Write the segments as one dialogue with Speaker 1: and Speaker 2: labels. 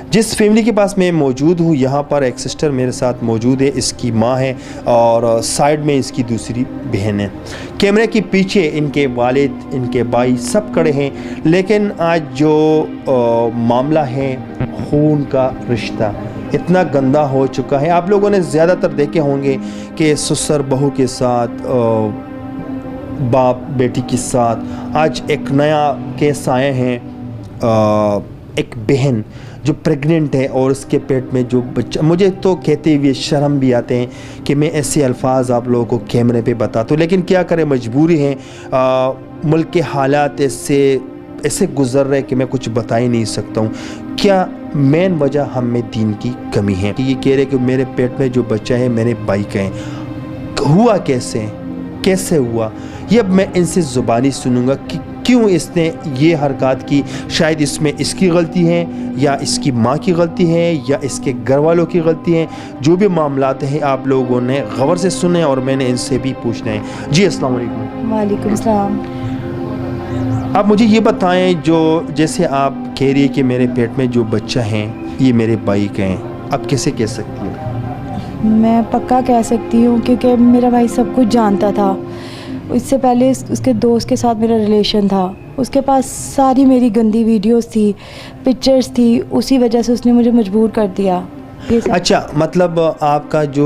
Speaker 1: जिस फैमिली के पास मैं मौजूद हूँ, यहाँ पर एक सिस्टर मेरे साथ मौजूद है, इसकी माँ है और साइड में इसकी दूसरी बहन है। कैमरे के पीछे इनके वालिद, इनके भाई सब खड़े हैं, लेकिन आज जो मामला है, खून का रिश्ता इतना गंदा हो चुका है। आप लोगों ने ज़्यादातर देखे होंगे कि ससुर बहू के साथ, बाप बेटी के साथ। आज एक नया केस आए हैं, एक बहन जो प्रेग्नेंट है और उसके पेट में जो बच्चा, मुझे तो कहते हुए शर्म भी आते हैं कि मैं ऐसे अल्फाज आप लोगों को कैमरे पे बताता हूँ, लेकिन क्या करें, मजबूरी है। मुल्क के हालात ऐसे गुजर रहे कि मैं कुछ बता ही नहीं सकता हूँ। क्या मेन वजह हम में दीन की कमी है कि ये कह रहे कि मेरे पेट में जो बच्चा है मेरे भाई का है। हुआ कैसे हुआ, ये अब मैं इनसे ज़ुबानी सुनूंगा कि क्यों इसने ये हरकत की। शायद इसमें इसकी गलती है या इसकी माँ की गलती है या इसके घर वालों की गलती है। जो भी मामलात हैं आप लोगों ने गौर से सुने और मैंने इनसे भी पूछना है। जी अस्सलाम वालेकुम।
Speaker 2: वालेकुम सलाम।
Speaker 1: आप मुझे ये बताएं, जो जैसे आप कह रही है कि मेरे पेट में जो बच्चा है ये मेरे भाई का है, आप कैसे कह सकती हैं?
Speaker 2: मैं पक्का कह सकती हूँ क्योंकि मेरा भाई सब कुछ जानता था। इससे पहले उसके दोस्त के साथ मेरा रिलेशन था, उसके पास सारी मेरी गंदी वीडियोस थी, पिक्चर्स थी, उसी वजह से उसने मुझे मजबूर कर दिया।
Speaker 1: अच्छा, मतलब आपका जो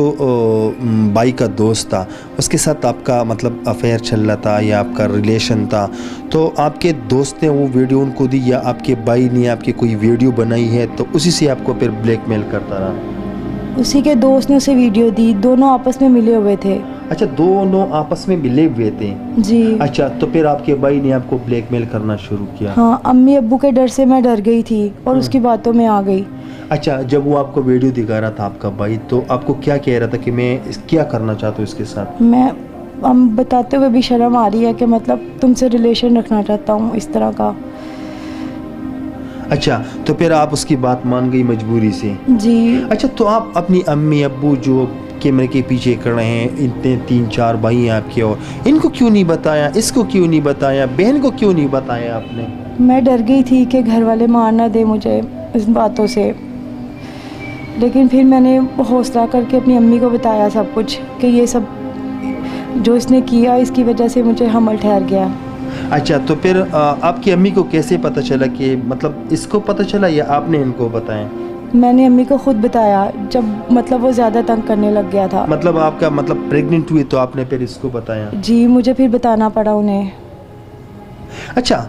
Speaker 1: भाई का दोस्त था उसके साथ आपका मतलब अफेयर चल रहा था या आपका रिलेशन था, तो आपके दोस्त ने वो वीडियो उनको दी या आपके भाई ने आपकी कोई वीडियो बनाई है तो उसी से आपको फिर ब्लैकमेल करता रहा?
Speaker 2: उसी के दोस्त ने उसे वीडियो दी, दोनों आपस में मिले हुए थे।
Speaker 1: अच्छा, दोनों आपस में मिले हुए थे
Speaker 2: जी।
Speaker 1: अच्छा, तो फिर आपके भाई ने आपको ब्लैकमेल करना शुरू किया?
Speaker 2: हाँ, अम्मी अब्बू के डर से मैं डर गई थी और उसकी बातों में आ गई।
Speaker 1: अच्छा, जब वो आपको वीडियो दिखा रहा था आपका भाई, तो आपको क्या कह रहा था कि मैं क्या करना चाहता हूँ इसके साथ?
Speaker 2: मैं हम बताते हुए भी शर्म आ रही है कि मतलब तुमसे रिलेशन रखना चाहता हूँ इस तरह का।
Speaker 1: अच्छा, तो फिर आप उसकी बात मान गई मजबूरी से?
Speaker 2: जी।
Speaker 1: अच्छा, तो आप अपनी अम्मी अब्बू जो कैमरे के पीछे खड़े हैं, इतने 3-4 भाई हैं आपके, और इनको क्यों नहीं बताया, इसको क्यों नहीं बताया, बहन को क्यों नहीं बताया आपने?
Speaker 2: मैं डर गई थी कि घर वाले मार ना दे मुझे इस बातों से, लेकिन फिर मैंने हौसला करके अपनी अम्मी को बताया सब कुछ कि ये सब जो इसने किया इसकी वजह से मुझे हमल ठहर गया।
Speaker 1: अच्छा, तो फिर आपकी अम्मी को कैसे पता चला कि मतलब इसको पता चला या आपने इनको बताया?
Speaker 2: मैंने अम्मी को खुद बताया जब मतलब वो ज़्यादा तंग करने लग गया था।
Speaker 1: मतलब आपका मतलब प्रेग्नेंट हुई तो आपने फिर इसको बताया?
Speaker 2: जी, मुझे फिर बताना पड़ा उन्हें।
Speaker 1: अच्छा,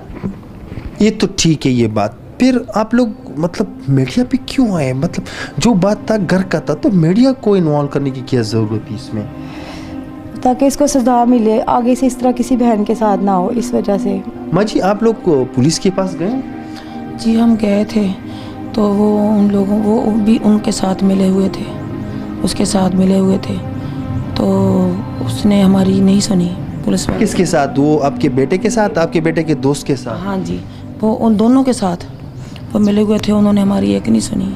Speaker 1: ये तो ठीक है ये बात, फिर आप लोग मतलब मीडिया पे क्यों आए? मतलब जो बात था घर का था, तो मीडिया को इन्वॉल्व करने की क्या ज़रूरत थी इसमें?
Speaker 2: ताकि इसको सजा मिले, आगे से इस तरह किसी बहन के साथ ना हो, इस वजह से।
Speaker 1: माँ जी, आप लोग पुलिस के पास गए?
Speaker 3: जी, हम गए थे तो वो उन लोगों वो भी उनके साथ मिले हुए थे, उसके साथ मिले हुए थे, तो उसने हमारी नहीं सुनी पुलिस वाले।
Speaker 1: किसके साथ? वो आपके बेटे के साथ, आपके बेटे के दोस्त के साथ?
Speaker 3: हाँ जी, वो उन दोनों के साथ वो मिले हुए थे, उन्होंने हमारी एक नहीं सुनी,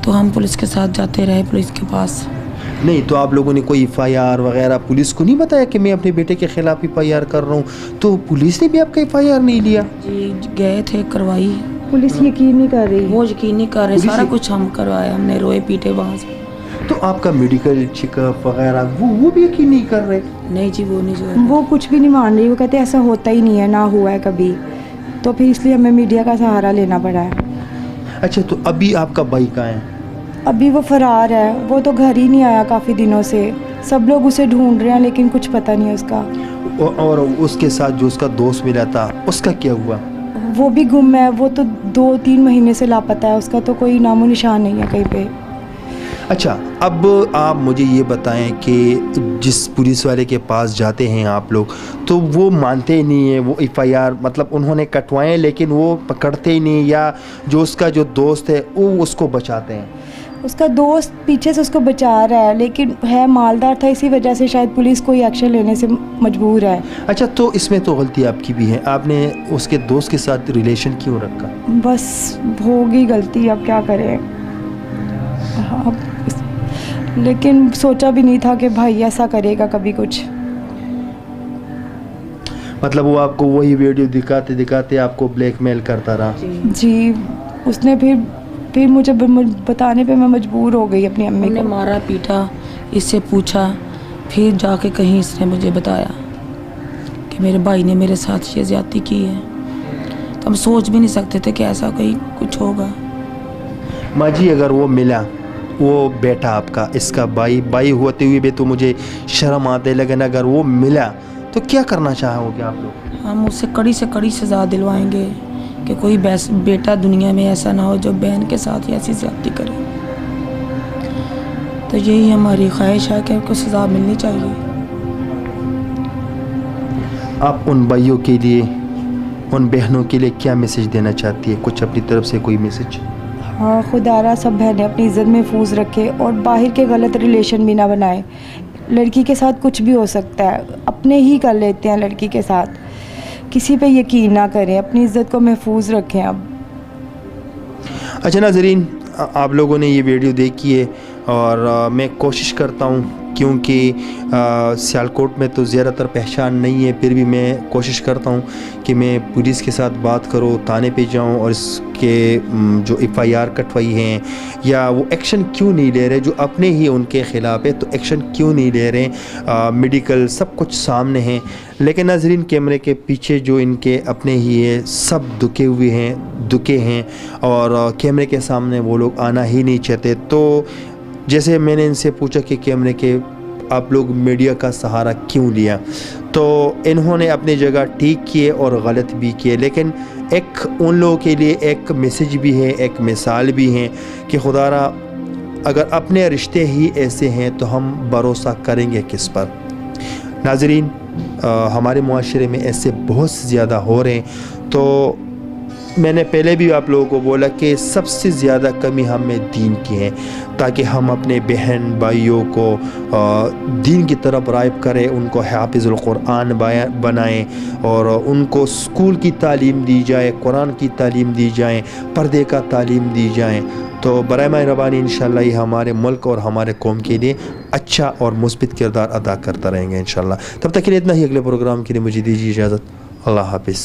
Speaker 3: तो हम पुलिस के साथ जाते रहे पुलिस के पास।
Speaker 1: नहीं, तो आप लोगों ने कोई FIR वगैरह पुलिस को नहीं बताया कि मैं अपने बेटे के खिलाफ FIR कर रहा हूँ? तो पुलिस ने भी आपका FIR नहीं लिया?
Speaker 3: जी, गए थे, करवाई।
Speaker 2: पुलिस यकीन नहीं कर रही।
Speaker 3: वो यकीन नहीं कर रहे, सारा कुछ हम करवाया, हमने रोए पीटे वहाँ से।
Speaker 1: तो आपका मेडिकल चेकअप वगैरह वो भी यकीन नहीं कर रहे?
Speaker 3: नहीं जी, वो नहीं जो
Speaker 2: वो कुछ भी नहीं मान रही, वो कहते ऐसा होता ही नहीं है, ना हुआ है कभी, तो फिर इसलिए हमें मीडिया का सहारा लेना पड़ा है।
Speaker 1: अच्छा, तो अभी आपका भाई कहाँ है?
Speaker 2: अभी वो फरार है, वो तो घर ही नहीं आया काफ़ी दिनों से, सब लोग उसे ढूंढ रहे हैं लेकिन कुछ पता नहीं है उसका।
Speaker 1: और उसके साथ जो उसका दोस्त मिला था उसका क्या हुआ?
Speaker 2: वो भी गुम है, वो तो 2-3 महीने से लापता है, उसका तो कोई नामो निशान नहीं है कहीं पे।
Speaker 1: अच्छा, अब आप मुझे ये बताएं कि जिस पुलिस वाले के पास जाते हैं आप लोग, तो वो मानते ही नहीं है, वो FIR मतलब उन्होंने कटवाए लेकिन वो पकड़ते ही नहीं, या जो उसका जो दोस्त है वो उसको बचाते हैं?
Speaker 2: उसका दोस्त पीछे से उसको बचा रहा है, लेकिन है मालदार था, इसी वजह से शायद पुलिस कोई एक्शन लेने से मजबूर है।
Speaker 1: अच्छा, तो इसमें तो गलती आपकी भी है, आपने उसके दोस्त के साथ रिलेशन क्यों रखा?
Speaker 2: बस होगी गलती, अब क्या करें। हाँ, लेकिन सोचा भी नहीं था कि भाई ऐसा करेगा कभी कुछ।
Speaker 1: मतलब वो आपको वही वीडियो दिखाते दिखाते आपको ब्लैकमेल करता रहा?
Speaker 2: जी, उसने फिर پھر مجھے بتانے پہ میں مجبور ہو گئی اپنی امی
Speaker 3: ہم نے
Speaker 2: کو.
Speaker 3: مارا پیٹا, اس سے پوچھا, پھر جا کے کہیں اس نے مجھے بتایا کہ میرے بھائی نے میرے ساتھ یہ زیادتی کی ہے. تو ہم سوچ بھی نہیں سکتے تھے کہ ایسا کوئی کچھ ہوگا.
Speaker 1: ماں جی اگر وہ ملا, وہ بیٹا آپ کا, اس کا بائی ہوتے ہوئے بھی تو مجھے شرم آتے, لیکن اگر وہ ملا تو کیا کرنا چاہو گے آپ لوگ؟
Speaker 3: ہم اس سے کڑی سزا دلوائیں گے کہ کوئی بیٹا دنیا میں ایسا نہ ہو جو بہن کے ساتھ ایسی زیادتی کرے. تو یہی ہماری خواہش ہے کہ ان کو سزا ملنی چاہیے.
Speaker 1: آپ ان بھائیوں کے لیے, ان بہنوں کے لیے کیا میسج دینا چاہتی ہے؟ کچھ اپنی طرف سے کوئی میسج؟
Speaker 2: ہاں, خدا را سب بہنیں اپنی عزت محفوظ رکھے اور باہر کے غلط ریلیشن بھی نہ بنائے. لڑکی کے ساتھ کچھ بھی ہو سکتا ہے, اپنے ہی کر لیتے ہیں لڑکی کے ساتھ. کسی پہ یقین نہ کریں, اپنی عزت کو محفوظ رکھیں. اب
Speaker 1: اچھا ناظرین, آپ لوگوں نے یہ ویڈیو دیکھی ہے اور میں کوشش کرتا ہوں, کیونکہ سیالکوٹ میں تو زیادہ تر پہچان نہیں ہے, پھر بھی میں کوشش کرتا ہوں کہ میں پولیس کے ساتھ بات کروں, تھانے پہ جاؤں اور اس کے جو FIR کٹوائی ہیں یا وہ ایکشن کیوں نہیں لے رہے, جو اپنے ہی ان کے خلاف ہے تو ایکشن کیوں نہیں لے رہے. میڈیکل سب کچھ سامنے ہیں, لیکن ناظرین کیمرے کے پیچھے جو ان کے اپنے ہی ہے سب دکے ہیں اور کیمرے کے سامنے وہ لوگ آنا ہی نہیں چاہتے. تو جیسے میں نے ان سے پوچھا کہ کیمرے کے آپ لوگ میڈیا کا سہارا کیوں لیا, تو انہوں نے اپنی جگہ ٹھیک کیے اور غلط بھی کیے, لیکن ایک ان لوگوں کے لیے ایک میسج بھی ہے, ایک مثال بھی ہے کہ خدا را اگر اپنے رشتے ہی ایسے ہیں تو ہم بھروسہ کریں گے کس پر. ناظرین, ہمارے معاشرے میں ایسے بہت زیادہ ہو رہے ہیں. تو میں نے پہلے بھی آپ لوگوں کو بولا کہ سب سے زیادہ کمی ہمیں دین کی ہے, تاکہ ہم اپنے بہن بھائیوں کو دین کی طرف راغب کریں, ان کو حافظ القرآن بنائیں اور ان کو اسکول کی تعلیم دی جائے, قرآن کی تعلیم دی جائیں, پردے کا تعلیم دی جائیں. تو برائے مہربانی انشاءاللہ یہ ہمارے ملک اور ہمارے قوم کے لیے اچھا اور مثبت کردار ادا کرتا رہیں گے انشاءاللہ. تب تک کے لیے اتنا ہی, اگلے پروگرام کے لیے مجھے دیجیے اجازت. اللہ حافظ.